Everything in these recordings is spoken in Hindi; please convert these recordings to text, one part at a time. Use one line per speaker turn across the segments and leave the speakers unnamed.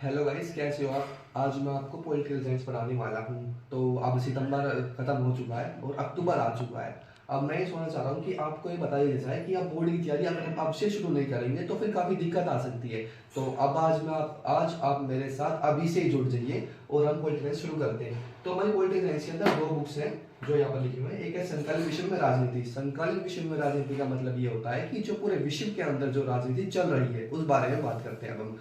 हेलो गाइस, कैसे हो आप। आज मैं आपको पॉलिटिकल साइंस पढ़ाने वाला हूँ। तो अब सितंबर खत्म हो चुका है और अक्टूबर आ चुका है। अब मैं ये सोचना चाह रहा हूँ कि आपको ये बताया जाए कि आप बोर्ड की तैयारी अगर अब से शुरू नहीं करेंगे तो फिर काफ़ी दिक्कत आ सकती है। तो अब आज आप मेरे साथ अभी से ही जुड़ जाइए और हम पॉलिटिकल साइंस शुरू करते हैं। तो हमारी पॉलिटिकल साइंस के अंदर दो बुक्स हैं जो यहाँ पर लिखे हुए हैं। एक है समकालीन विश्व में राजनीति। समकालीन विश्व में राजनीति का मतलब ये होता है कि जो पूरे विश्व के अंदर जो राजनीति चल रही है उस बारे में बात करते हैं।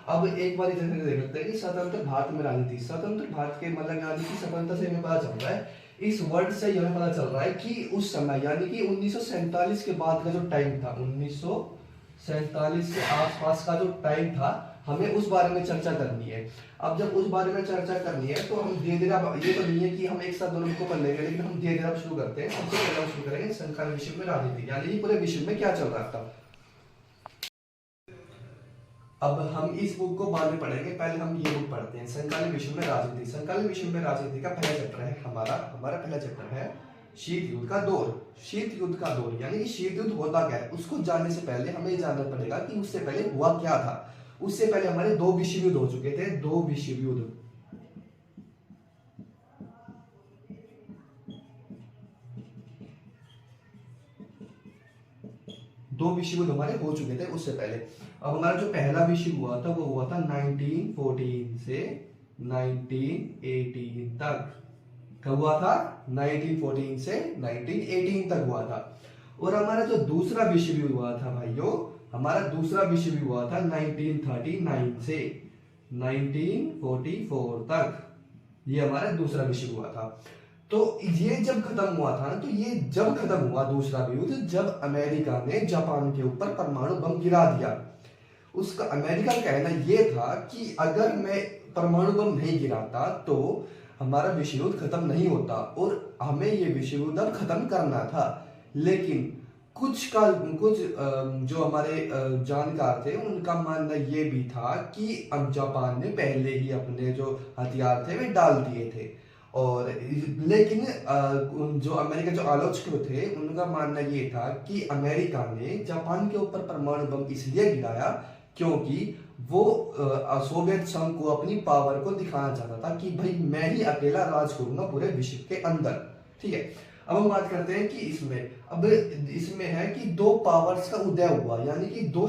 अब एक बार इधर देख लेते हैं कि स्वतंत्र भारत में राजनीति। स्वतंत्र भारत के मतलब यानी कि स्वतंत्रता से हमें पता चल रहा है, इस वर्ड से हमें पता चल रहा है कि उस समय यानी कि 1947 के बाद का जो टाइम था, 1947 के आसपास का जो टाइम था, हमें उस बारे में चर्चा करनी है। अब जब उस बारे में चर्चा करनी है तो हम धीरे धीरे, अब ये तो नहीं है कि हम एक साथ दोनों को पढ़ लेंगे, लेकिन हम धीरे धीरे शुरू करते हैं। सबसे पहले हम शुरू करेंगे समकालीन विश्व में राजनीति, यानी कि पूरे विश्व में क्या चल रहा था। अब हम इस बुक को बाद में पढ़ेंगे, पहले हम ये बुक पढ़ते हैं, समकालीन विश्व में राजनीति। समकालीन विश्व में राजनीति का पहला चैप्टर है हमारा पहला चैप्टर है शीत युद्ध का दौर। शीत युद्ध का दौर यानी कि शीत युद्ध होता क्या है, उसको जानने से पहले हमें ये जानना पड़ेगा कि उससे पहले हुआ क्या था। उससे पहले हमारे दो विश्व युद्ध हो चुके थे, दो विश्व युद्ध। दो विश्व युद्ध हमारे हो चुके थे उससे पहले। अब हमारा जो पहला विश्व हुआ था वो हुआ था 1914 से 1918 तक। कब हुआ था? 1914 से 1918 तक हुआ था। और हमारा जो दूसरा विश्व युद्ध हुआ था भाइयों, हमारा दूसरा विश्व युद्ध हुआ था 1939 से 1944 तक। ये हमारा दूसरा विश्व हुआ था। तो ये जब खत्म हुआ था ना, तो ये जब खत्म हुआ दूसरा युद्ध, जब अमेरिका ने जापान के ऊपर परमाणु बम गिरा दिया। उसका अमेरिका का कहना ये था कि अगर मैं परमाणु बम नहीं गिराता तो हमारा विश्व युद्ध खत्म नहीं होता और हमें ये विश्व युद्ध अब खत्म करना था। लेकिन कुछ जो हमारे जानकार थे उनका मानना ये भी था कि अब जापान ने पहले ही अपने जो हथियार थे वे डाल दिए थे। और लेकिन जो अमेरिका जो आलोचक थे उनका मानना ये था कि अमेरिका ने जापान के ऊपर परमाणु बम इसलिए गिराया क्योंकि वो सोवियत संघ को अपनी पावर को दिखाना चाहता था कि भाई मैं ही अकेला राज करूंगा पूरे विश्व के अंदर। ठीक है, अब हम बात करते हैं कि इसमें है कि दो पावर्स का उदय हुआ, यानी कि दो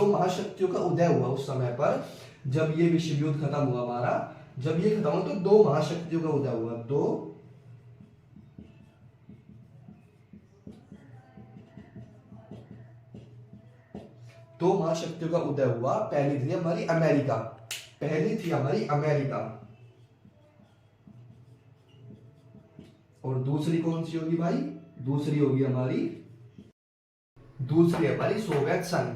महाशक्तियों का उदय हुआ उस समय पर। जब ये विश्व युद्ध खत्म हुआ हमारा, जब ये खत्म हुआ तो दो महाशक्तियों का उदय हुआ। दो महाशक्तियों का उदय हुआ। पहली थी हमारी अमेरिका, और दूसरी कौन सी होगी भाई? दूसरी हमारी सोवियत संघ।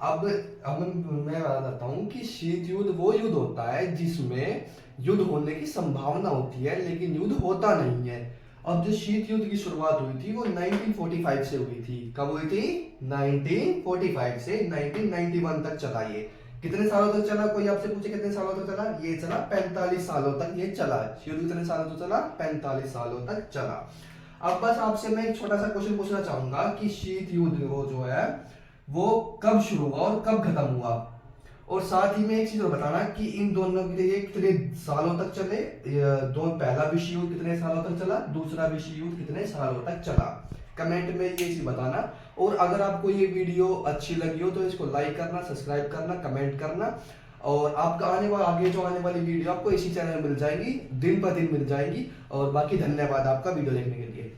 अब मैं बताता हूं कि शीत युद्ध वो युद्ध होता है जिसमें युद्ध होने की संभावना होती है लेकिन युद्ध होता नहीं है। अब जो शीत युद्ध की शुरुआत हुई थी वो 1945 से हुई थी। कब हुई थी? 1945 से 1991 तक चला। ये कितने सालों तक चला? कोई आपसे पूछे कितने सालों तक चला? ये चला 45 सालों तक ये चला। युद्ध कितने सालों तक चला? 45 सालों तक चला। अब बस आपसे मैं एक छोटा सा क्वेश्चन पूछना चाहूंगा कि शीत युद्ध वो जो है वो कब शुरू हुआ और कब खत्म हुआ। और साथ ही में एक चीज और बताना कि इन दोनों के लिए कितने सालों तक चले। पहला विश्व युद्ध कितने सालों तक चला, दूसरा विश्व युद्ध कितने सालों तक चला। कमेंट में ये चीज बताना। और अगर आपको ये वीडियो अच्छी लगी हो तो इसको लाइक करना, सब्सक्राइब करना, कमेंट करना। और आपका आगे जो आने वाली वीडियो आपको इसी चैनल में मिल जाएगी, दिन पर दिन मिल जाएगी। और बाकी धन्यवाद आपका वीडियो देखने के लिए।